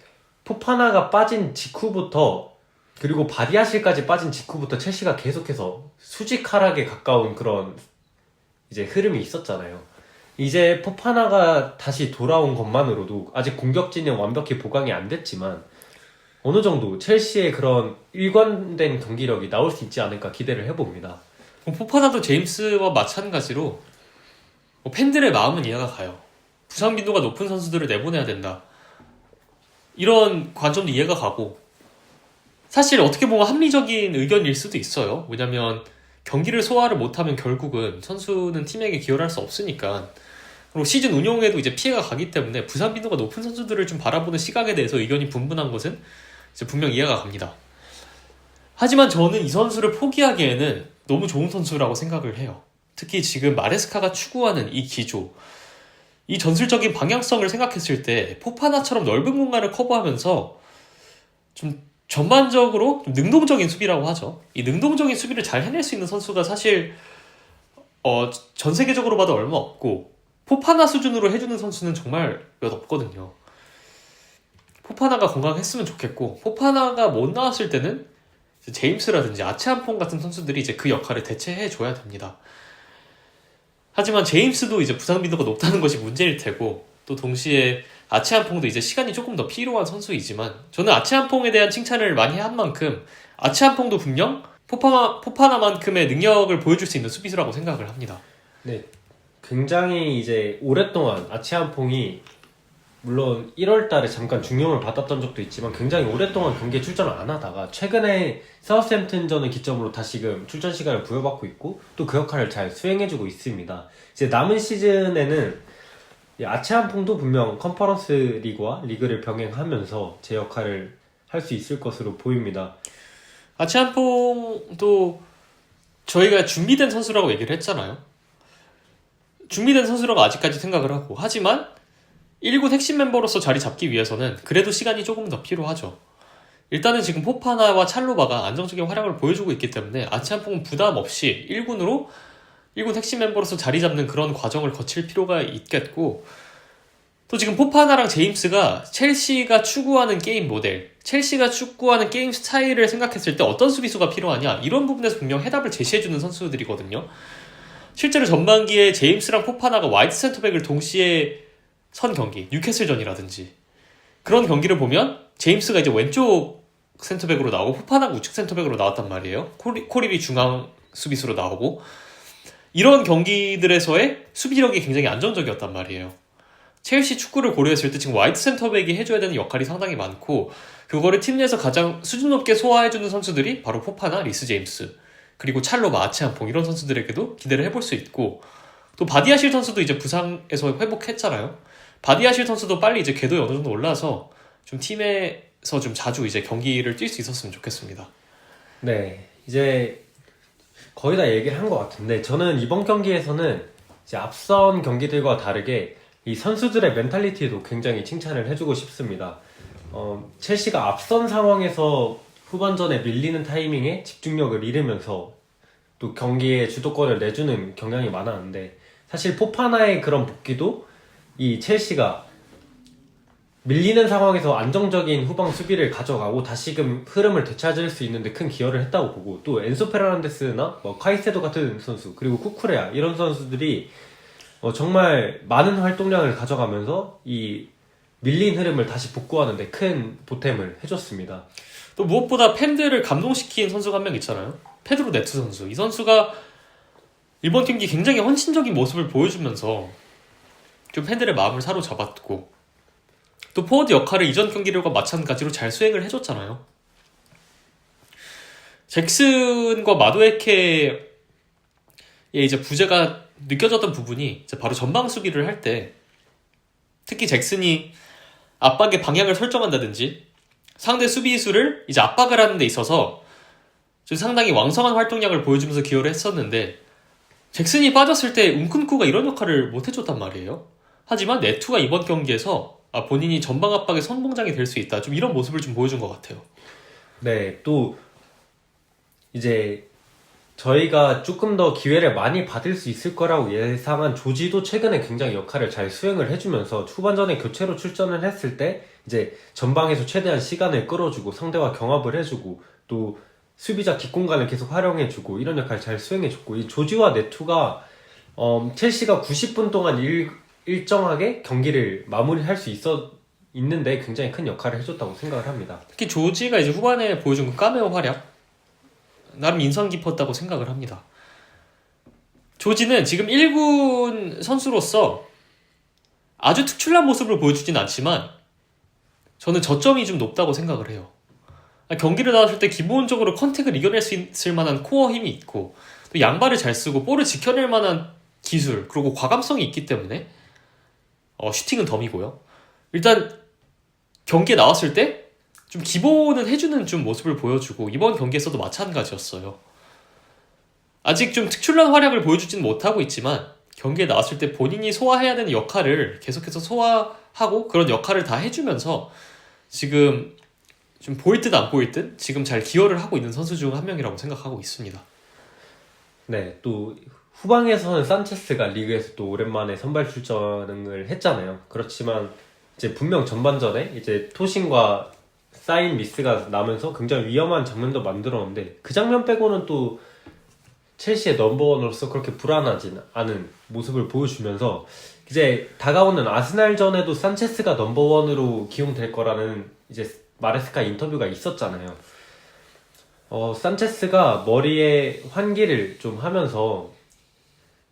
포파나가 빠진 직후부터, 그리고 바디아실까지 빠진 직후부터 첼시가 계속해서 수직 하락에 가까운 그런 이제 흐름이 있었잖아요. 이제 포파나가 다시 돌아온 것만으로도 아직 공격진이 완벽히 보강이 안 됐지만 어느 정도 첼시의 그런 일관된 경기력이 나올 수 있지 않을까 기대를 해봅니다. 포파나도 제임스와 마찬가지로 팬들의 마음은 이해가 가요. 부상 빈도가 높은 선수들을 내보내야 된다, 이런 관점도 이해가 가고, 사실 어떻게 보면 합리적인 의견일 수도 있어요. 왜냐면 경기를 소화를 못하면 결국은 선수는 팀에게 기여를 할 수 없으니까. 그리고 시즌 운용에도 이제 피해가 가기 때문에 부상 빈도가 높은 선수들을 좀 바라보는 시각에 대해서 의견이 분분한 것은 이제 분명 이해가 갑니다. 하지만 저는 이 선수를 포기하기에는 너무 좋은 선수라고 생각을 해요. 특히 지금 마레스카가 추구하는 이 기조, 이 전술적인 방향성을 생각했을 때 포파나처럼 넓은 공간을 커버하면서 좀 전반적으로 좀 능동적인 수비라고 하죠. 이 능동적인 수비를 잘 해낼 수 있는 선수가 사실 전 세계적으로 봐도 얼마 없고, 포파나 수준으로 해주는 선수는 정말 몇 없거든요. 포파나가 건강했으면 좋겠고, 포파나가 못 나왔을 때는 제임스라든지 아체안폰 같은 선수들이 이제 그 역할을 대체해줘야 됩니다. 하지만 제임스도 이제 부상 빈도가 높다는 것이 문제일 테고, 또 동시에 아체안퐁도 이제 시간이 조금 더 필요한 선수이지만, 저는 아체안퐁에 대한 칭찬을 많이 한 만큼 아체안퐁도 분명 포파나만큼의 능력을 보여줄 수 있는 수비수라고 생각을 합니다. 네, 굉장히 이제 오랫동안 아체안퐁이 물론 1월달에 잠깐 중용을 받았던 적도 있지만 굉장히 오랫동안 경기에 출전을 안 하다가 최근에 사우스햄튼전을 기점으로 다시금 출전 시간을 부여받고 있고, 또 그 역할을 잘 수행해주고 있습니다. 이제 남은 시즌에는 아체안퐁도 분명 컨퍼런스 리그와 리그를 병행하면서 제 역할을 할 수 있을 것으로 보입니다. 아체안퐁도 저희가 준비된 선수라고 얘기를 했잖아요. 준비된 선수라고 아직까지 생각을 하고, 하지만 1군 핵심 멤버로서 자리 잡기 위해서는 그래도 시간이 조금 더 필요하죠. 일단은 지금 포파나와 찰로바가 안정적인 활약을 보여주고 있기 때문에 아체안퐁은 부담 없이 1군 핵심 멤버로서 자리 잡는 그런 과정을 거칠 필요가 있겠고, 또 지금 포파나랑 제임스가 첼시가 추구하는 게임 모델, 첼시가 추구하는 게임 스타일을 생각했을 때 어떤 수비수가 필요하냐, 이런 부분에서 분명 해답을 제시해주는 선수들이거든요. 실제로 전반기에 제임스랑 포파나가 와이드 센터백을 동시에 선 경기, 뉴캐슬전이라든지 그런 경기를 보면 제임스가 이제 왼쪽 센터백으로 나오고 포파나가 우측 센터백으로 나왔단 말이에요. 코릴이 중앙 수비수로 나오고 이런 경기들에서의 수비력이 굉장히 안정적이었단 말이에요. 첼시 축구를 고려했을 때 지금 와이드 센터백이 해줘야 되는 역할이 상당히 많고 그거를 팀 내에서 가장 수준 높게 소화해주는 선수들이 바로 포파나, 리스 제임스 그리고 찰로 마치앙퐁 이런 선수들에게도 기대를 해볼 수 있고 또 바디아실 선수도 이제 부상에서 회복했잖아요. 바디아실 선수도 빨리 이제 궤도에 어느 정도 올라서 좀 팀에서 좀 자주 이제 경기를 뛸 수 있었으면 좋겠습니다. 네, 이제 거의 다 얘기를 한 것 같은데 저는 이번 경기에서는 이제 앞선 경기들과 다르게 이 선수들의 멘탈리티에도 굉장히 칭찬을 해주고 싶습니다. 첼시가 앞선 상황에서 후반전에 밀리는 타이밍에 집중력을 잃으면서 또 경기에 주도권을 내주는 경향이 많았는데 사실 포파나의 그런 복귀도 이 첼시가 밀리는 상황에서 안정적인 후방 수비를 가져가고 다시금 흐름을 되찾을 수 있는데 큰 기여를 했다고 보고 또 엔소 페르난데스나 카이세도 같은 선수 그리고 쿠쿠레아 이런 선수들이 정말 많은 활동량을 가져가면서 이 밀린 흐름을 다시 복구하는데 큰 보탬을 해줬습니다. 또 무엇보다 팬들을 감동시킨 선수가 한 명 있잖아요. 페드로 네투 선수. 이 선수가 이번 경기 굉장히 헌신적인 모습을 보여주면서 좀 팬들의 마음을 사로잡았고 또 포워드 역할을 이전 경기들과 마찬가지로 잘 수행을 해줬잖아요. 잭슨과 마도에케의 이제 부재가 느껴졌던 부분이 이제 바로 전방 수비를 할 때 특히 잭슨이 압박의 방향을 설정한다든지 상대 수비수를 이제 압박을 하는 데 있어서 좀 상당히 왕성한 활동량을 보여주면서 기여를 했었는데 잭슨이 빠졌을 때 운쿤쿠가 이런 역할을 못 해줬단 말이에요. 하지만 네투가 이번 경기에서 본인이 전방 압박의 선봉장이 될 수 있다. 좀 이런 모습을 좀 보여준 것 같아요. 네, 또 이제 저희가 조금 더 기회를 많이 받을 수 있을 거라고 예상한 조지도 최근에 굉장히 역할을 잘 수행을 해주면서 후반전에 교체로 출전을 했을 때 이제 전방에서 최대한 시간을 끌어주고 상대와 경합을 해주고 또 수비자 뒷공간을 계속 활용해주고 이런 역할을 잘 수행해줬고 이 조지와 네투가 첼시가 90분 동안 일정하게 경기를 마무리할 수 있는데 굉장히 큰 역할을 해줬다고 생각을 합니다. 특히 조지가 이제 후반에 보여준 그 카메오 활약 나름 인상 깊었다고 생각을 합니다. 조지는 지금 1군 선수로서 아주 특출난 모습을 보여주진 않지만 저는 저점이 좀 높다고 생각을 해요. 경기를 나왔을 때 기본적으로 컨택을 이겨낼 수 있을 만한 코어 힘이 있고 또 양발을 잘 쓰고 볼을 지켜낼 만한 기술 그리고 과감성이 있기 때문에 슈팅은 덤이고요. 일단 경기에 나왔을 때 좀 기본은 해주는 좀 모습을 보여주고 이번 경기에서도 마찬가지였어요. 아직 좀 특출난 활약을 보여주지는 못하고 있지만 경기에 나왔을 때 본인이 소화해야 되는 역할을 계속해서 소화하고 그런 역할을 다 해주면서 지금 좀 보일 듯 안 보일 듯 지금 잘 기여를 하고 있는 선수 중 한 명이라고 생각하고 있습니다. 네, 또 후방에서는 산체스가 리그에서 또 오랜만에 선발 출전을 했잖아요. 그렇지만 이제 분명 전반전에 이제 토신과 사인 미스가 나면서 굉장히 위험한 장면도 만들었는데 그 장면 빼고는 또 첼시의 넘버원으로서 그렇게 불안하진 않은 모습을 보여주면서 이제 다가오는 아스날전에도 산체스가 넘버원으로 기용될 거라는 이제 마레스카 인터뷰가 있었잖아요. 산체스가 머리에 환기를 좀 하면서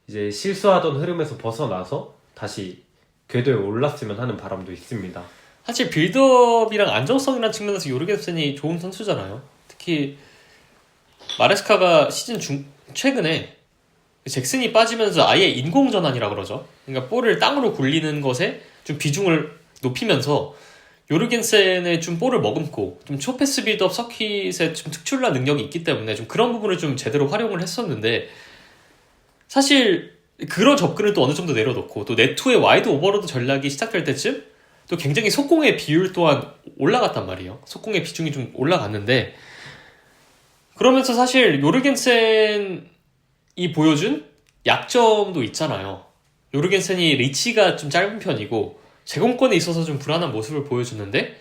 이제 실수하던 흐름에서 벗어나서 다시 궤도에 올랐으면 하는 바람도 있습니다. 사실 빌드업이랑 안정성이라는 측면에서 요르겐센이 좋은 선수잖아요. 특히 마레스카가 최근에 잭슨이 빠지면서 아예 인공전환이라 그러죠. 그러니까 볼을 땅으로 굴리는 것에 좀 비중을 높이면서 요르겐센의 좀 볼을 머금고 좀 초패스 빌드업 서킷에 좀 특출난 능력이 있기 때문에 좀 그런 부분을 좀 제대로 활용을 했었는데 사실 그런 접근을 또 어느 정도 내려놓고 또 네투의 와이드 오버로드 전략이 시작될 때쯤 또 굉장히 속공의 비율 또한 올라갔단 말이에요. 속공의 비중이 좀 올라갔는데 그러면서 사실 요르겐센이 보여준 약점도 있잖아요. 요르겐센이 리치가 좀 짧은 편이고 제공권에 있어서 좀 불안한 모습을 보여주는데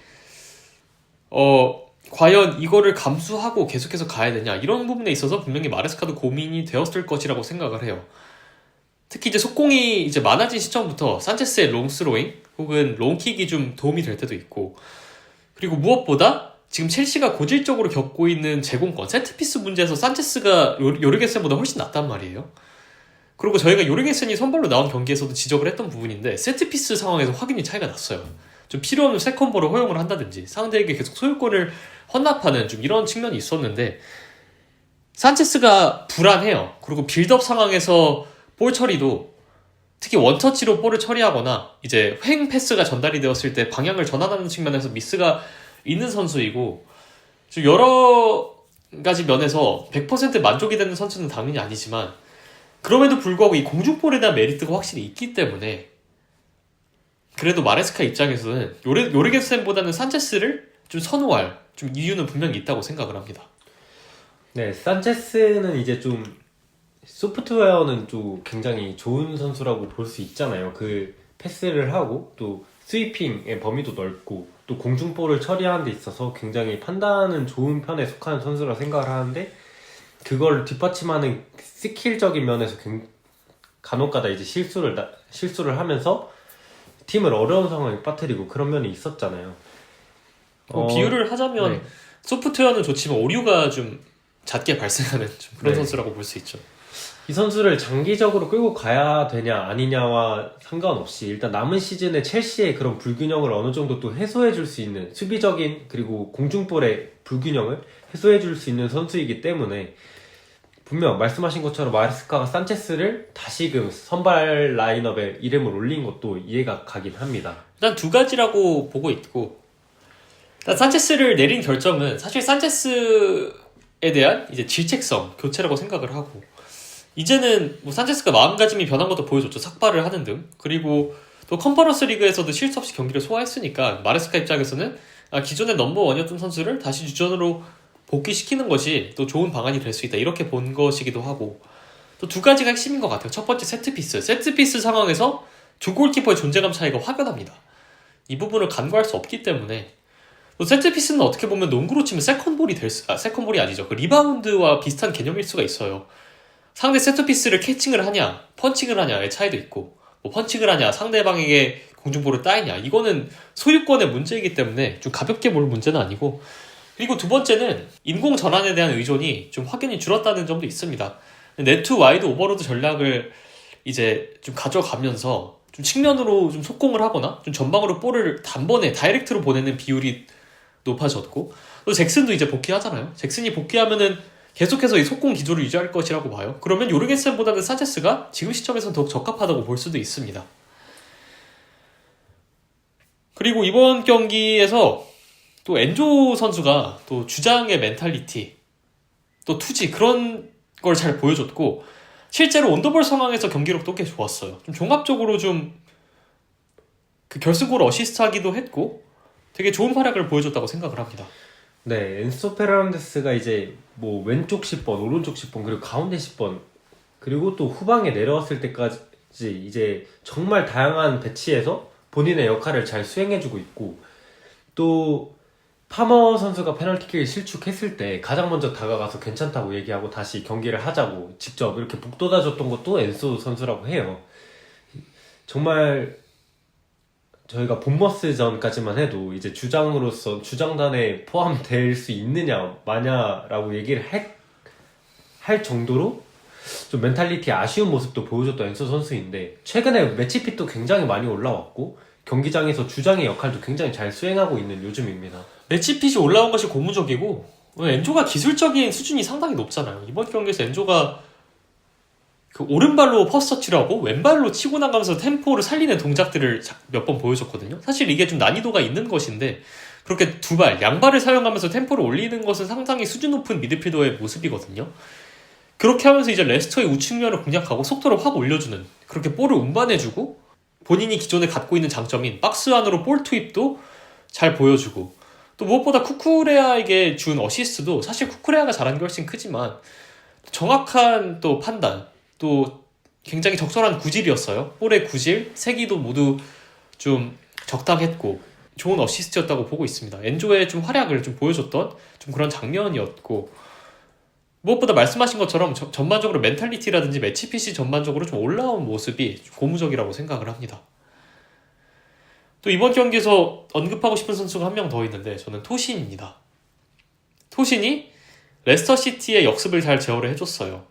과연 이거를 감수하고 계속해서 가야 되냐 이런 부분에 있어서 분명히 마레스카도 고민이 되었을 것이라고 생각을 해요. 특히 이제 속공이 이제 많아진 시점부터 산체스의 롱스로잉 혹은 롱킥이 좀 도움이 될 때도 있고, 그리고 무엇보다 지금 첼시가 고질적으로 겪고 있는 제공권, 세트피스 문제에서 산체스가 요르겐센보다 훨씬 낫단 말이에요. 그리고 저희가 요르겐센이 선발로 나온 경기에서도 지적을 했던 부분인데, 세트피스 상황에서 확연히 차이가 났어요. 좀 필요 없는 세컨볼을 허용을 한다든지 상대에게 계속 소유권을 헌납하는 좀 이런 측면이 있었는데, 산체스가 불안해요. 그리고 빌드업 상황에서 볼 처리도 특히 원터치로 볼을 처리하거나 이제 횡 패스가 전달이 되었을 때 방향을 전환하는 측면에서 미스가 있는 선수이고, 좀 여러 가지 면에서 100% 만족이 되는 선수는 당연히 아니지만, 그럼에도 불구하고 이 공중볼에 대한 메리트가 확실히 있기 때문에 그래도 마레스카 입장에서는 요르겐센보다는 산체스를 좀 선호할 좀 이유는 분명히 있다고 생각을 합니다. 네, 산체스는 이제 좀 소프트웨어는 좀 굉장히 좋은 선수라고 볼 수 있잖아요. 그 패스를 하고 또 스위핑의 범위도 넓고 또 공중볼을 처리하는 데 있어서 굉장히 판단은 좋은 편에 속하는 선수라 생각을 하는데, 그걸 뒷받침하는 스킬적인 면에서 간혹가다 이제 실수를 하면서 팀을 어려운 상황에 빠뜨리고 그런 면이 있었잖아요. 비유를 하자면 네. 소프트웨어는 좋지만 오류가 좀 잦게 발생하는 좀 그런 네. 선수라고 볼 수 있죠. 이 선수를 장기적으로 끌고 가야 되냐 아니냐와 상관없이 일단 남은 시즌에 첼시의 그런 불균형을 어느 정도 또 해소해 줄 수 있는, 수비적인 그리고 공중볼의 불균형을 해소해 줄 수 있는 선수이기 때문에 분명 말씀하신 것처럼 마레스카가 산체스를 다시금 선발 라인업에 이름을 올린 것도 이해가 가긴 합니다. 일단 두 가지라고 보고 있고, 일단 산체스를 내린 결정은 사실 산체스에 대한 이제 질책성 교체라고 생각을 하고, 이제는 뭐 산체스가 마음가짐이 변한 것도 보여줬죠. 삭발을 하는 등. 그리고 또 컨퍼런스 리그에서도 실수 없이 경기를 소화했으니까 마레스카 입장에서는 기존의 넘버원이었던 선수를 다시 주전으로 복귀시키는 것이 또 좋은 방안이 될 수 있다, 이렇게 본 것이기도 하고, 또 두 가지가 핵심인 것 같아요. 첫 번째, 세트피스 상황에서 두 골키퍼의 존재감 차이가 확연합니다. 이 부분을 간과할 수 없기 때문에, 또 세트피스는 어떻게 보면 농구로 치면 세컨볼이 아니죠. 그 리바운드와 비슷한 개념일 수가 있어요. 상대 세트피스를 캐칭을 하냐 펀칭을 하냐의 차이도 있고, 뭐 펀칭을 하냐 상대방에게 공중볼을 따이냐, 이거는 소유권의 문제이기 때문에 좀 가볍게 볼 문제는 아니고, 그리고 두 번째는 인공 전환에 대한 의존이 좀 확연히 줄었다는 점도 있습니다. 네트 와이드 오버로드 전략을 이제 좀 가져가면서 좀 측면으로 좀 속공을 하거나 좀 전방으로 볼을 단번에 다이렉트로 보내는 비율이 높아졌고, 또 잭슨도 이제 복귀하잖아요. 잭슨이 복귀하면은 계속해서 이 속공 기조를 유지할 것이라고 봐요. 그러면 요르겐센보다는 산체스가 지금 시점에서는 더욱 적합하다고 볼 수도 있습니다. 그리고 이번 경기에서 또 엔조 선수가 또 주장의 멘탈리티, 또 투지, 그런 걸 잘 보여줬고, 실제로 온더볼 상황에서 경기력도 꽤 좋았어요. 좀 종합적으로 좀 그 결승골 어시스트하기도 했고 되게 좋은 활약을 보여줬다고 생각을 합니다. 네, 엔소 페르난데스가 이제 뭐 왼쪽 10번, 오른쪽 10번, 그리고 가운데 10번, 그리고 또 후방에 내려왔을 때까지 이제 정말 다양한 배치에서 본인의 역할을 잘 수행해주고 있고, 또 파머 선수가 페널티킥을 실축했을 때 가장 먼저 다가가서 괜찮다고 얘기하고 다시 경기를 하자고 직접 이렇게 북돋아줬던 것도 엔소 선수라고 해요. 정말 저희가 본머스전까지만 해도 이제 주장으로서 주장단에 포함될 수 있느냐 마냐라고 얘기를 할 정도로 좀 멘탈리티 아쉬운 모습도 보여줬던 엔소 선수인데, 최근에 매치핏도 굉장히 많이 올라왔고 경기장에서 주장의 역할도 굉장히 잘 수행하고 있는 요즘입니다. 매치핏이 올라온 것이 고무적이고, 엔조가 기술적인 수준이 상당히 높잖아요. 이번 경기에서 엔조가 그 오른발로 퍼스터치를 하고 왼발로 치고 나가면서 템포를 살리는 동작들을 몇 번 보여줬거든요. 사실 이게 좀 난이도가 있는 것인데, 그렇게 두 발, 양발을 사용하면서 템포를 올리는 것은 상당히 수준 높은 미드필더의 모습이거든요. 그렇게 하면서 이제 레스터의 우측면을 공략하고 속도를 확 올려주는, 그렇게 볼을 운반해주고 본인이 기존에 갖고 있는 장점인 박스 안으로 볼 투입도 잘 보여주고, 또 무엇보다 쿠쿠레아에게 준 어시스트도 사실 쿠쿠레아가 잘한 게 훨씬 크지만 정확한 또 판단, 또 굉장히 적절한 구질이었어요. 볼의 구질, 세기도 모두 좀 적당했고 좋은 어시스트였다고 보고 있습니다. 엔조의 좀 활약을 좀 보여줬던 좀 그런 장면이었고, 무엇보다 말씀하신 것처럼 전반적으로 멘탈리티라든지 매치핏이 전반적으로 좀 올라온 모습이 고무적이라고 생각을 합니다. 또 이번 경기에서 언급하고 싶은 선수가 한 명 더 있는데 저는 토신입니다. 토신이 레스터시티의 역습을 잘 제어를 해줬어요.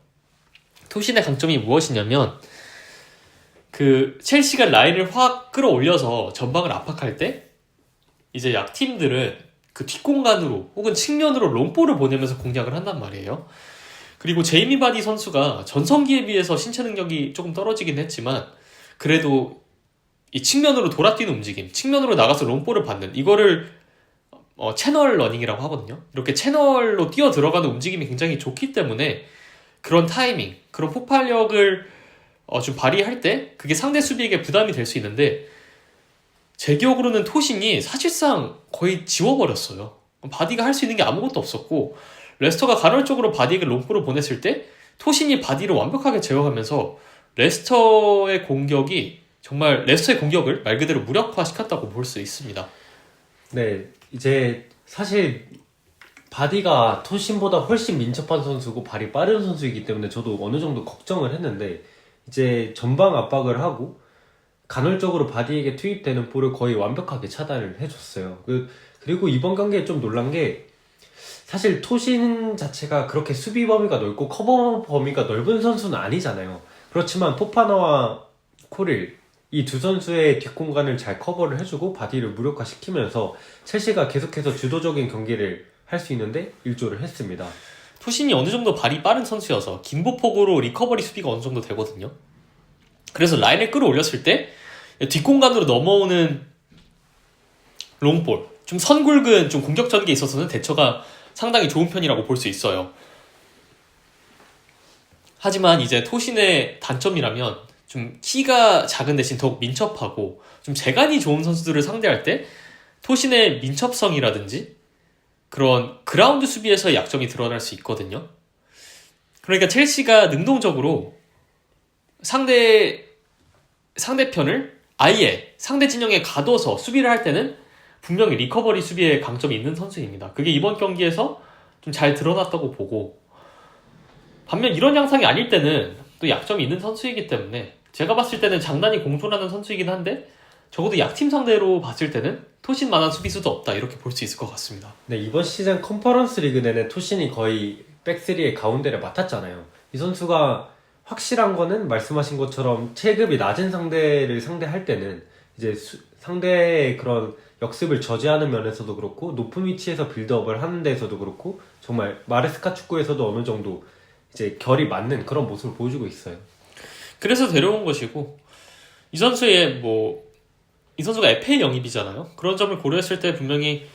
토신의 강점이 무엇이냐면 그 첼시가 라인을 확 끌어올려서 전방을 압박할 때 이제 약팀들은 그 뒷공간으로 혹은 측면으로 롱볼을 보내면서 공략을 한단 말이에요. 그리고 제이미 바디 선수가 전성기에 비해서 신체 능력이 조금 떨어지긴 했지만 그래도 이 측면으로 돌아뛰는 움직임, 측면으로 나가서 롱볼을 받는 이거를 채널 러닝이라고 하거든요. 이렇게 채널로 뛰어 들어가는 움직임이 굉장히 좋기 때문에 그런 타이밍, 그런 폭발력을 좀 발휘할 때 그게 상대 수비에게 부담이 될 수 있는데 제 기억으로는 토신이 사실상 거의 지워버렸어요. 바디가 할 수 있는 게 아무것도 없었고 레스터가 간헐적으로 바디에게 롱볼을 보냈을 때 토신이 바디를 완벽하게 제어하면서 레스터의 공격을 말 그대로 무력화시켰다고 볼 수 있습니다. 네, 이제 사실 바디가 토신보다 훨씬 민첩한 선수고 발이 빠른 선수이기 때문에 저도 어느 정도 걱정을 했는데 이제 전방 압박을 하고 간헐적으로 바디에게 투입되는 볼을 거의 완벽하게 차단을 해줬어요. 그리고 이번 경기에 좀 놀란 게 사실 토신 자체가 그렇게 수비 범위가 넓고 커버 범위가 넓은 선수는 아니잖아요. 그렇지만 포파나와 코릴 이 두 선수의 뒷공간을 잘 커버를 해주고 바디를 무력화시키면서 첼시가 계속해서 주도적인 경기를 할 수 있는데 일조를 했습니다. 토신이 어느 정도 발이 빠른 선수여서 긴보폭으로 리커버리 수비가 어느 정도 되거든요. 그래서 라인을 끌어올렸을 때 뒷공간으로 넘어오는 롱볼, 좀 선굵은 좀 공격 전개에 있어서는 대처가 상당히 좋은 편이라고 볼 수 있어요. 하지만 이제 토신의 단점이라면 좀 키가 작은 대신 더욱 민첩하고 좀 재간이 좋은 선수들을 상대할 때 토신의 민첩성이라든지 그런 그라운드 수비에서의 약점이 드러날 수 있거든요. 그러니까 첼시가 능동적으로 상대편을 아예 상대 진영에 가둬서 수비를 할 때는 분명히 리커버리 수비에 강점이 있는 선수입니다. 그게 이번 경기에서 좀 잘 드러났다고 보고 반면 이런 양상이 아닐 때는 또 약점이 있는 선수이기 때문에 제가 봤을 때는 장단이 공존하는 선수이긴 한데 적어도 약팀 상대로 봤을 때는 토신만한 수비수도 없다 이렇게 볼 수 있을 것 같습니다. 네, 이번 시즌 컨퍼런스 리그 내내 토신이 거의 백스리의 가운데를 맡았잖아요. 이 선수가 확실한 거는 말씀하신 것처럼 체급이 낮은 상대를 상대할 때는 이제 상대의 그런 역습을 저지하는 면에서도 그렇고 높은 위치에서 빌드업을 하는 데에서도 그렇고 정말 마레스카 축구에서도 어느 정도 이제 결이 맞는 그런 모습을 보여주고 있어요. 그래서 데려온 것이고 이 선수가 FA 영입이잖아요. 그런 점을 고려했을 때 분명히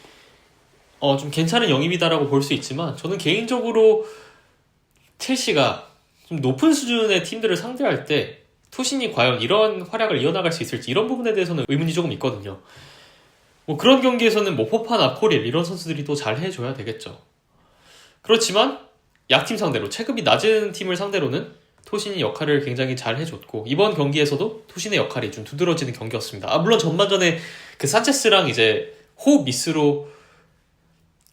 좀 괜찮은 영입이다라고 볼 수 있지만 저는 개인적으로 첼시가 좀 높은 수준의 팀들을 상대할 때 토신이 과연 이런 활약을 이어나갈 수 있을지 이런 부분에 대해서는 의문이 조금 있거든요. 뭐 그런 경기에서는 뭐 포파나 코릴 이런 선수들이 또 잘 해줘야 되겠죠. 그렇지만 약팀 상대로 체급이 낮은 팀을 상대로는 토신이 역할을 굉장히 잘 해줬고 이번 경기에서도 토신의 역할이 좀 두드러지는 경기였습니다. 물론 전반전에 그 산체스랑 이제 호흡 미스로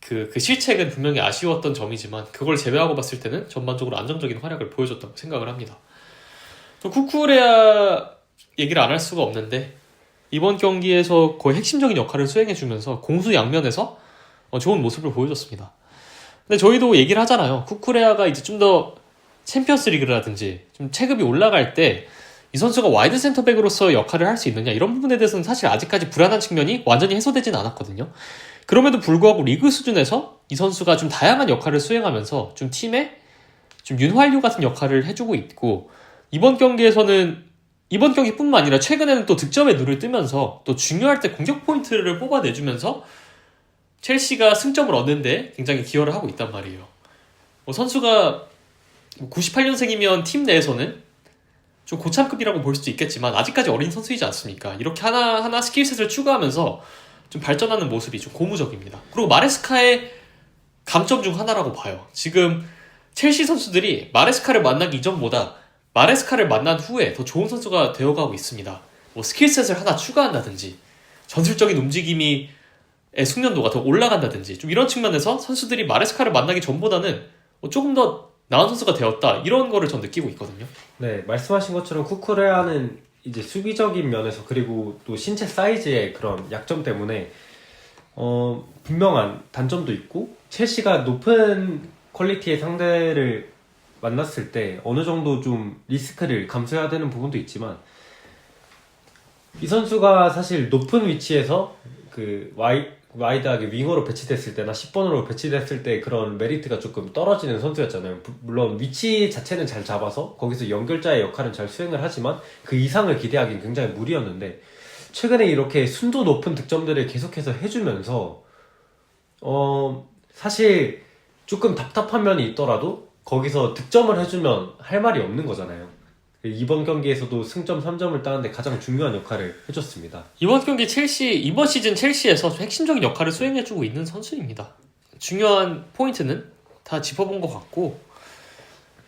그 실책은 분명히 아쉬웠던 점이지만 그걸 제외하고 봤을 때는 전반적으로 안정적인 활약을 보여줬다고 생각을 합니다. 또 쿠쿠레아 얘기를 안 할 수가 없는데 이번 경기에서 거의 핵심적인 역할을 수행해주면서 공수 양면에서 좋은 모습을 보여줬습니다. 근데 저희도 얘기를 하잖아요. 쿠쿠레아가 이제 좀 더 챔피언스 리그라든지 좀 체급이 올라갈 때 이 선수가 와이드 센터백으로서 역할을 할 수 있느냐 이런 부분에 대해서는 사실 아직까지 불안한 측면이 완전히 해소되진 않았거든요. 그럼에도 불구하고 리그 수준에서 이 선수가 좀 다양한 역할을 수행하면서 좀 팀에 좀 윤활유 같은 역할을 해주고 있고 이번 경기뿐만 아니라 최근에는 또 득점에 눈을 뜨면서 또 중요할 때 공격 포인트를 뽑아내주면서 첼시가 승점을 얻는데 굉장히 기여를 하고 있단 말이에요. 선수가 98년생이면 팀 내에서는 좀 고참급이라고 볼 수도 있겠지만 아직까지 어린 선수이지 않습니까? 이렇게 하나하나 스킬셋을 추가하면서 좀 발전하는 모습이 좀 고무적입니다. 그리고 마레스카의 강점 중 하나라고 봐요. 지금 첼시 선수들이 마레스카를 만나기 이전보다 마레스카를 만난 후에 더 좋은 선수가 되어가고 있습니다. 뭐 스킬셋을 하나 추가한다든지 전술적인 움직임의 숙련도가 더 올라간다든지 좀 이런 측면에서 선수들이 마레스카를 만나기 전보다는 조금 더 나은 선수가 되었다 이런 거를 전 느끼고 있거든요. 네, 말씀하신 것처럼 쿠쿠레아는 이제 수비적인 면에서 그리고 또 신체 사이즈의 그런 약점 때문에 분명한 단점도 있고 첼시가 높은 퀄리티의 상대를 만났을 때 어느 정도 좀 리스크를 감수해야 되는 부분도 있지만 이 선수가 사실 높은 위치에서 그 와이드하게 윙어로 배치됐을 때나 10번으로 배치됐을 때 그런 메리트가 조금 떨어지는 선수였잖아요. 물론 위치 자체는 잘 잡아서 거기서 연결자의 역할은 잘 수행을 하지만 그 이상을 기대하기는 굉장히 무리였는데 최근에 이렇게 순도 높은 득점들을 계속해서 해주면서 사실 조금 답답한 면이 있더라도 거기서 득점을 해주면 할 말이 없는 거잖아요. 이번 경기에서도 승점 3점을 따는데 가장 중요한 역할을 해줬습니다. 이번 경기 이번 시즌 첼시에서 좀 핵심적인 역할을 수행해주고 있는 선수입니다. 중요한 포인트는 다 짚어본 것 같고,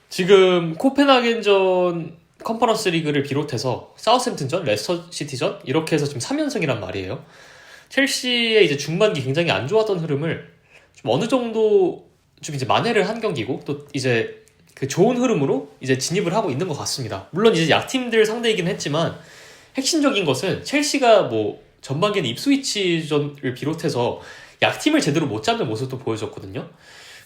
지금 코펜하겐전 컨퍼런스 리그를 비롯해서 사우스햄튼전, 레스터 시티전 이렇게 해서 지금 3연승이란 말이에요. 첼시의 이제 중반기 굉장히 안 좋았던 흐름을 좀 어느 정도 좀 이제 만회를 한 경기고, 또 이제 그 좋은 흐름으로 이제 진입을 하고 있는 것 같습니다. 물론 이제 약팀들 상대이긴 했지만 핵심적인 것은 첼시가 뭐 전반기에는 입스위치전을 비롯해서 약팀을 제대로 못 잡는 모습도 보여줬거든요.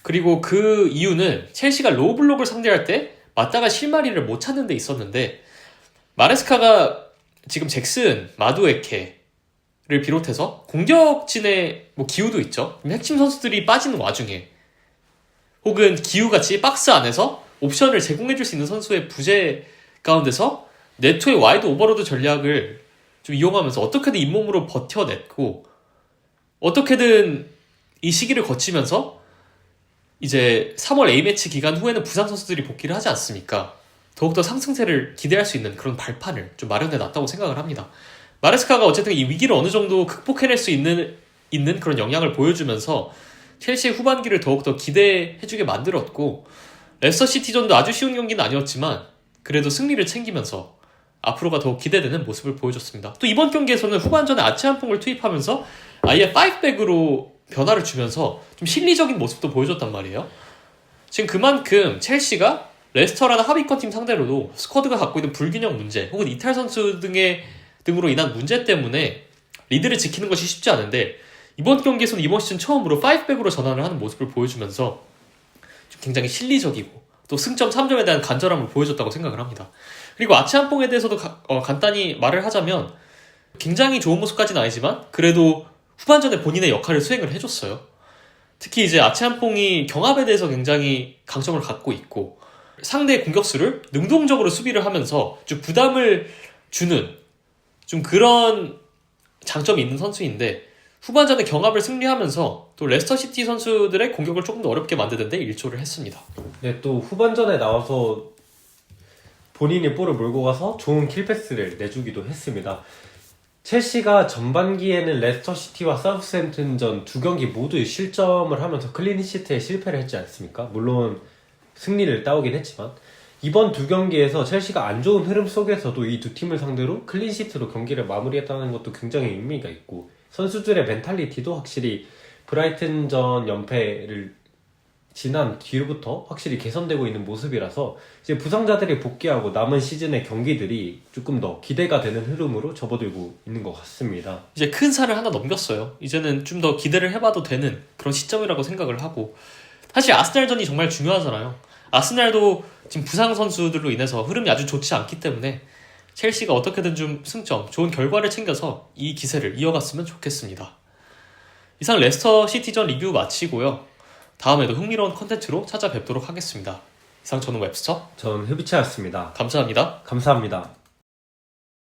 그리고 그 이유는 첼시가 로블록을 상대할 때 맞다가 실마리를 못 찾는 데 있었는데, 마레스카가 지금 잭슨, 마두에케를 비롯해서 공격진의 뭐 기우도 있죠. 핵심 선수들이 빠지는 와중에 혹은 기우같이 박스 안에서 옵션을 제공해줄 수 있는 선수의 부재 가운데서 네토의 와이드 오버로드 전략을 좀 이용하면서 어떻게든 잇몸으로 버텨냈고, 어떻게든 이 시기를 거치면서 이제 3월 A매치 기간 후에는 부상 선수들이 복귀를 하지 않습니까? 더욱더 상승세를 기대할 수 있는 그런 발판을 좀 마련해놨다고 생각을 합니다. 마레스카가 어쨌든 이 위기를 어느 정도 극복해낼 수 있는 그런 역량을 보여주면서 첼시의 후반기를 더욱더 기대해주게 만들었고, 레스터 시티전도 아주 쉬운 경기는 아니었지만 그래도 승리를 챙기면서 앞으로가 더욱 기대되는 모습을 보여줬습니다. 또 이번 경기에서는 후반전에 아치안퐁을 투입하면서 아예 5백으로 변화를 주면서 좀 실리적인 모습도 보여줬단 말이에요. 지금 그만큼 첼시가 레스터라는 하위권 팀 상대로도 스쿼드가 갖고 있는 불균형 문제 혹은 이탈 선수 등으로 인한 문제 때문에 리드를 지키는 것이 쉽지 않은데, 이번 경기에서는 이번 시즌 처음으로 5백으로 전환을 하는 모습을 보여주면서 좀 굉장히 실리적이고 또 승점 3점에 대한 간절함을 보여줬다고 생각을 합니다. 그리고 아치안퐁에 대해서도 간단히 말을 하자면 굉장히 좋은 모습까지는 아니지만 그래도 후반전에 본인의 역할을 수행을 해줬어요. 특히 이제 아치안퐁이 경합에 대해서 굉장히 강점을 갖고 있고 상대의 공격수를 능동적으로 수비를 하면서 좀 부담을 주는 좀 그런 장점이 있는 선수인데, 후반전에 경합을 승리하면서 또 레스터시티 선수들의 공격을 조금 더 어렵게 만드는데 일조를 했습니다. 네, 또 후반전에 나와서 본인이 볼을 몰고 가서 좋은 킬패스를 내주기도 했습니다. 첼시가 전반기에는 레스터시티와 사우스햄튼전 두 경기 모두 실점을 하면서 클린시트에 실패를 했지 않습니까? 물론 승리를 따오긴 했지만 이번 두 경기에서 첼시가 안 좋은 흐름 속에서도 이 두 팀을 상대로 클린시트로 경기를 마무리했다는 것도 굉장히 의미가 있고, 선수들의 멘탈리티도 확실히 브라이튼전 연패를 지난 뒤로부터 확실히 개선되고 있는 모습이라서 이제 부상자들이 복귀하고 남은 시즌의 경기들이 조금 더 기대가 되는 흐름으로 접어들고 있는 것 같습니다. 이제 큰 산을 하나 넘겼어요. 이제는 좀 더 기대를 해봐도 되는 그런 시점이라고 생각을 하고, 사실 아스날전이 정말 중요하잖아요. 아스날도 지금 부상 선수들로 인해서 흐름이 아주 좋지 않기 때문에 첼시가 어떻게든 좀 승점, 좋은 결과를 챙겨서 이 기세를 이어갔으면 좋겠습니다. 이상 레스터 시티전 리뷰 마치고요. 다음에도 흥미로운 컨텐츠로 찾아뵙도록 하겠습니다. 이상 저는 웹스터, 전 흐비차였습니다. 감사합니다. 감사합니다.